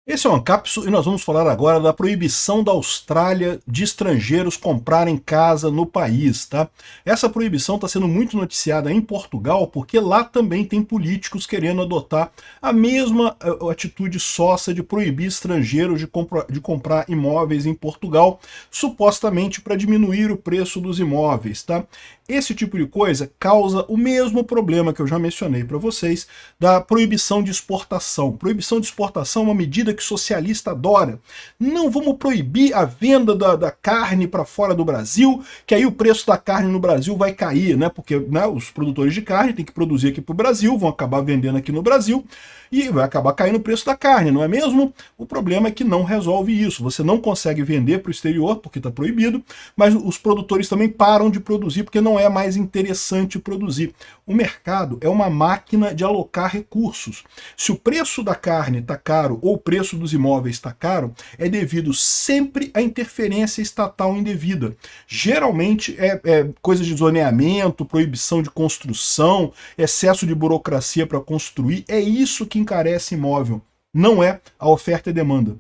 Esse é o Ancapsu e nós vamos falar agora da proibição da Austrália de estrangeiros comprarem casa no país, tá? Essa proibição está sendo muito noticiada em Portugal porque lá também tem políticos querendo adotar a mesma atitude sócia de proibir estrangeiros de comprar imóveis em Portugal, supostamente para diminuir o preço dos imóveis, tá? Esse tipo de coisa causa o mesmo problema que eu já mencionei para vocês da proibição de exportação. Proibição de exportação é uma medida que socialista adora. Não vamos proibir a venda da carne para fora do Brasil, que aí o preço da carne no Brasil vai cair, né? Porque os produtores de carne têm que produzir aqui para o Brasil, vão acabar vendendo aqui no Brasil e vai acabar caindo o preço da carne, não é mesmo? O problema é que não resolve isso. Você não consegue vender para o exterior porque está proibido, mas os produtores também param de produzir porque não é mais interessante produzir. O mercado é uma máquina de alocar recursos. Se o preço da carne está caro ou o preço dos imóveis está caro, é devido sempre à interferência estatal indevida. Geralmente é coisa de zoneamento, proibição de construção, excesso de burocracia para construir, é isso que encarece imóvel, não é a oferta e demanda.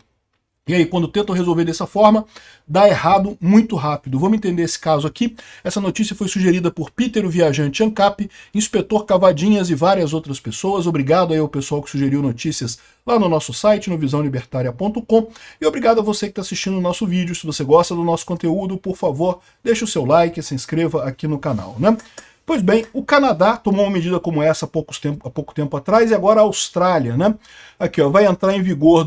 E aí, quando tentam resolver dessa forma, dá errado muito rápido. Vamos entender esse caso aqui. Essa notícia foi sugerida por Peter, o viajante ANCAP, inspetor Cavadinhas e várias outras pessoas. Obrigado aí ao pessoal que sugeriu notícias lá no nosso site, no visãolibertaria.com. E obrigado a você que está assistindo o nosso vídeo. Se você gosta do nosso conteúdo, por favor, deixe o seu like e se inscreva aqui no canal, né? Pois bem, o Canadá tomou uma medida como essa há pouco tempo atrás, e agora a Austrália, né? Aqui, ó, vai entrar em vigor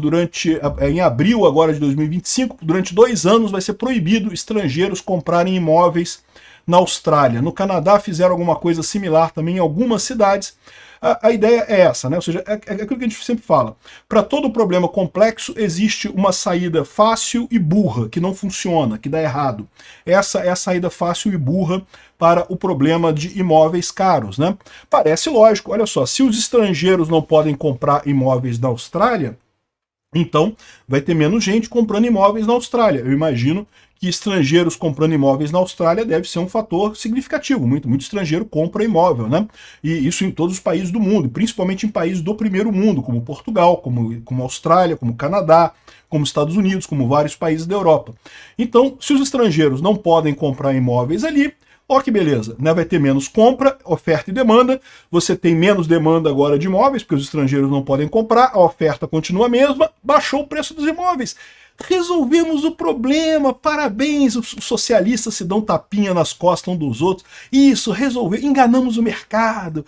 em abril agora de 2025, durante 2 anos vai ser proibido estrangeiros comprarem imóveis na Austrália. No Canadá fizeram alguma coisa similar também em algumas cidades. A ideia é essa, né? Ou seja, é aquilo que a gente sempre fala. Para todo problema complexo existe uma saída fácil e burra, que não funciona, que dá errado. Essa é a saída fácil e burra para o problema de imóveis caros, né? Parece lógico, olha só, se os estrangeiros não podem comprar imóveis na Austrália, então vai ter menos gente comprando imóveis na Austrália. Eu imagino que estrangeiros comprando imóveis na Austrália deve ser um fator significativo. Muito estrangeiro compra imóvel, né? E isso em todos os países do mundo, principalmente em países do primeiro mundo, como Portugal, como Austrália, como Canadá, como Estados Unidos, como vários países da Europa. Então, se os estrangeiros não podem comprar imóveis ali, ó que beleza, né? Vai ter menos compra, oferta e demanda, você tem menos demanda agora de imóveis, porque os estrangeiros não podem comprar, a oferta continua a mesma, baixou o preço dos imóveis. Resolvemos o problema, parabéns, os socialistas se dão tapinha nas costas um dos outros. Isso, enganamos o mercado,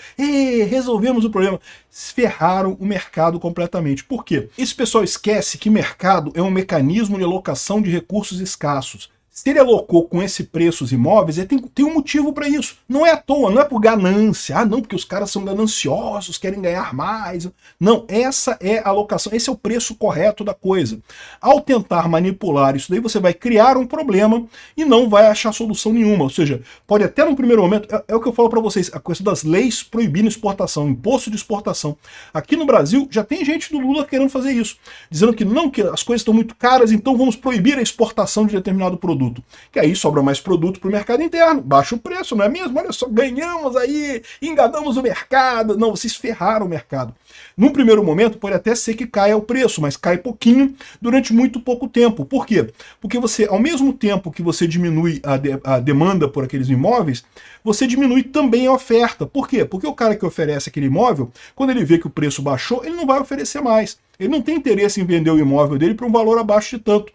resolvemos o problema. Ferraram o mercado completamente. Por quê? Esse pessoal esquece que mercado é um mecanismo de alocação de recursos escassos. Se ele alocou com esse preço os imóveis, ele tem um motivo para isso. Não é à toa, não é por ganância. Ah, não, porque os caras são gananciosos, querem ganhar mais. Não, essa é a alocação, esse é o preço correto da coisa. Ao tentar manipular isso daí, você vai criar um problema e não vai achar solução nenhuma. Ou seja, pode até no primeiro momento, é o que eu falo para vocês, a questão das leis proibindo exportação, imposto de exportação. Aqui no Brasil, já tem gente do Lula querendo fazer isso, dizendo que não, que as coisas estão muito caras, então vamos proibir a exportação de determinado produto. Que aí sobra mais produto para o mercado interno, baixa o preço, não é mesmo? Olha só, ganhamos aí, enganamos o mercado. Não, vocês ferraram o mercado. Num primeiro momento pode até ser que caia o preço, mas cai pouquinho durante muito pouco tempo. Por quê? Porque você, ao mesmo tempo que você diminui a demanda por aqueles imóveis, você diminui também a oferta. Por quê? Porque o cara que oferece aquele imóvel, quando ele vê que o preço baixou, ele não vai oferecer mais. Ele não tem interesse em vender o imóvel dele por um valor abaixo de tanto.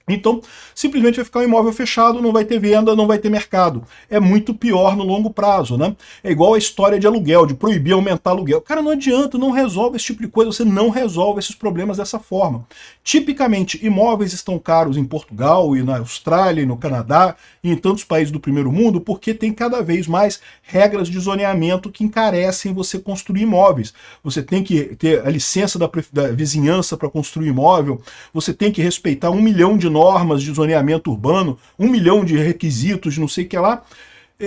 Então, simplesmente vai ficar um imóvel fechado, não vai ter venda, não vai ter mercado. É muito pior no longo prazo, né? É igual a história de aluguel, de proibir aumentar aluguel. Cara, não adianta, não resolve esse tipo de coisa, você não resolve esses problemas dessa forma. Tipicamente, imóveis estão caros em Portugal e na Austrália e no Canadá e em tantos países do primeiro mundo porque tem cada vez mais regras de zoneamento que encarecem você construir imóveis. Você tem que ter a licença da vizinhança para construir imóvel, você tem que respeitar 1 milhão de normas de zoneamento urbano, 1 milhão de requisitos de não sei o que lá.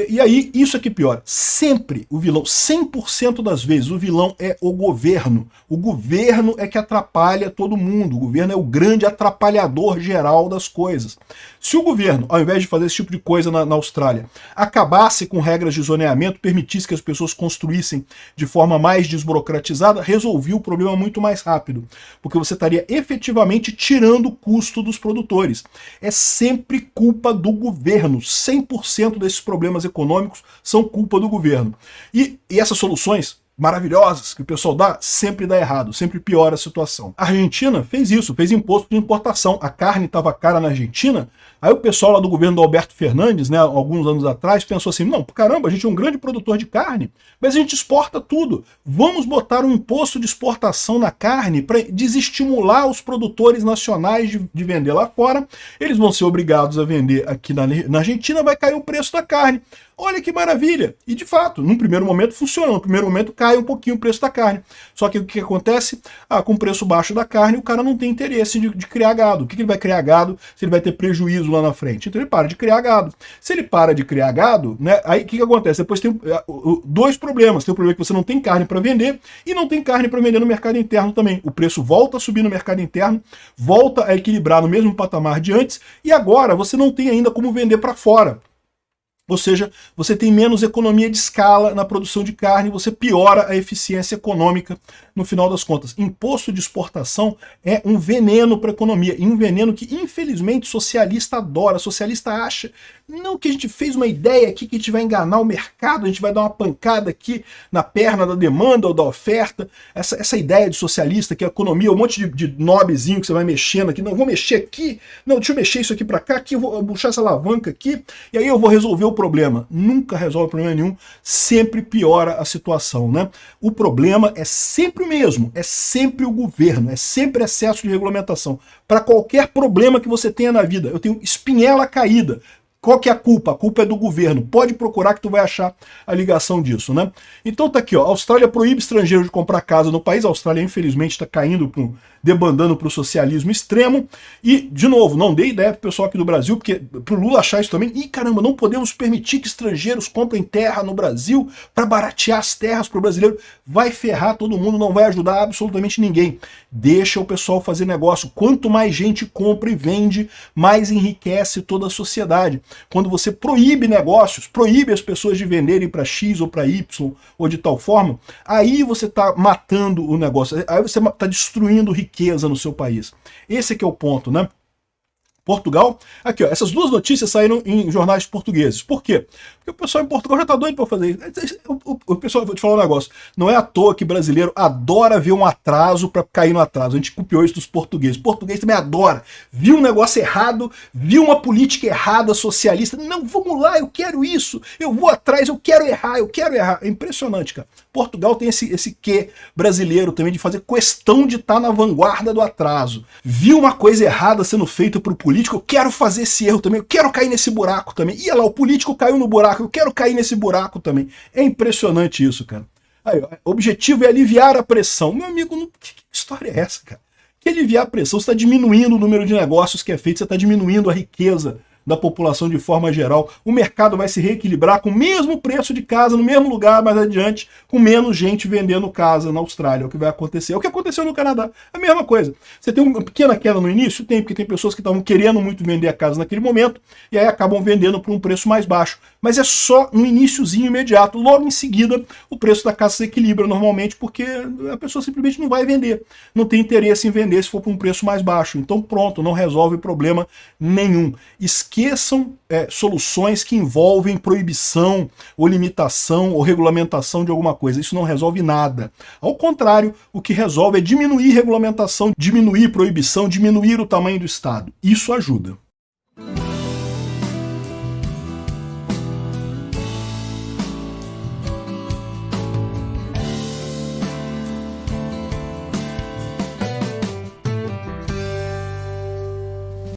E aí, isso é que piora. Sempre o vilão, 100% das vezes, o vilão é o governo. O governo é que atrapalha todo mundo. O governo é o grande atrapalhador geral das coisas. Se o governo, ao invés de fazer esse tipo de coisa na Austrália, acabasse com regras de zoneamento, permitisse que as pessoas construíssem de forma mais desburocratizada, resolvia o problema muito mais rápido. Porque você estaria efetivamente tirando o custo dos produtores. É sempre culpa do governo. 100% desses problemas econômicos são culpa do governo. E essas soluções maravilhosas que o pessoal dá, sempre dá errado, sempre piora a situação. A Argentina fez isso, fez imposto de importação. A carne estava cara na Argentina, aí o pessoal lá do governo do Alberto Fernandes, né, alguns anos atrás, pensou assim, não, caramba, a gente é um grande produtor de carne, mas a gente exporta tudo. Vamos botar um imposto de exportação na carne para desestimular os produtores nacionais de vender lá fora. Eles vão ser obrigados a vender aqui na Argentina, vai cair o preço da carne. Olha que maravilha! E de fato, num primeiro momento funciona, no primeiro momento cai um pouquinho o preço da carne. Só que o que acontece? Com o preço baixo da carne, o cara não tem interesse de criar gado. O que ele vai criar gado se ele vai ter prejuízo lá na frente? Então ele para de criar gado. Se ele para de criar gado, né, aí o que acontece? Depois tem dois problemas. Tem o problema que você não tem carne para vender e não tem carne para vender no mercado interno também. O preço volta a subir no mercado interno, volta a equilibrar no mesmo patamar de antes e agora você não tem ainda como vender para fora. Ou seja, você tem menos economia de escala na produção de carne, você piora a eficiência econômica no final das contas. Imposto de exportação é um veneno para a economia, e um veneno que infelizmente socialista adora. Socialista acha, não, que a gente fez uma ideia aqui que a gente vai enganar o mercado, a gente vai dar uma pancada aqui na perna da demanda ou da oferta. Essa ideia de socialista, que a economia, um monte de nobzinho que você vai mexendo aqui, não, vou mexer aqui, não, deixa eu mexer isso aqui para cá, aqui eu vou puxar essa alavanca aqui, e aí eu vou resolver o problema. Nunca resolve problema nenhum, sempre piora a situação, né? O problema é sempre o mesmo, é sempre o governo, é sempre excesso de regulamentação. Para qualquer problema que você tenha na vida, eu tenho espinhela caída. Qual que é a culpa? A culpa é do governo. Pode procurar que tu vai achar a ligação disso, né? Então tá aqui, ó. A Austrália proíbe estrangeiros de comprar casa no país. A Austrália, infelizmente, está caindo, debandando para o socialismo extremo. E, de novo, não dei ideia pro pessoal aqui do Brasil, porque pro Lula achar isso também, ih, caramba, não podemos permitir que estrangeiros comprem terra no Brasil para baratear as terras pro brasileiro. Vai ferrar todo mundo, não vai ajudar absolutamente ninguém. Deixa o pessoal fazer negócio. Quanto mais gente compra e vende, mais enriquece toda a sociedade. Quando você proíbe negócios, proíbe as pessoas de venderem para X ou para Y ou de tal forma, aí você está matando o negócio, aí você está destruindo riqueza no seu país. Esse aqui é o ponto, né? Portugal, aqui ó, essas duas notícias saíram em jornais portugueses. Por quê? Porque o pessoal em Portugal já tá doido para fazer isso. O pessoal, vou te falar um negócio, não é à toa que brasileiro adora ver um atraso para cair no atraso. A gente copiou isso dos portugueses. O português também adora. Viu um negócio errado, viu uma política errada, socialista. Não, vamos lá, eu quero isso, eu vou atrás, eu quero errar, eu quero errar. É impressionante, cara. Portugal tem esse quê brasileiro também de fazer questão de estar na vanguarda do atraso. Viu uma coisa errada sendo feita pro político, eu quero fazer esse erro também, eu quero cair nesse buraco também. E lá, o político caiu no buraco, eu quero cair nesse buraco também. É impressionante isso, cara. Aí, o objetivo é aliviar a pressão. Meu amigo, que história é essa, cara? Que aliviar a pressão? Você está diminuindo o número de negócios que é feito, você está diminuindo a riqueza da população de forma geral. O mercado vai se reequilibrar com o mesmo preço de casa, no mesmo lugar mais adiante, com menos gente vendendo casa na Austrália. É o que vai acontecer. É o que aconteceu no Canadá. A mesma coisa. Você tem uma pequena queda no início? Tem, porque tem pessoas que estavam querendo muito vender a casa naquele momento e aí acabam vendendo por um preço mais baixo. Mas é só no iniciozinho imediato. Logo em seguida, o preço da casa se equilibra normalmente porque a pessoa simplesmente não vai vender. Não tem interesse em vender se for por um preço mais baixo. Então pronto, não resolve problema nenhum. Esqueçam soluções que envolvem proibição, ou limitação, ou regulamentação de alguma coisa. Isso não resolve nada. Ao contrário, o que resolve é diminuir regulamentação, diminuir proibição, diminuir o tamanho do Estado. Isso ajuda.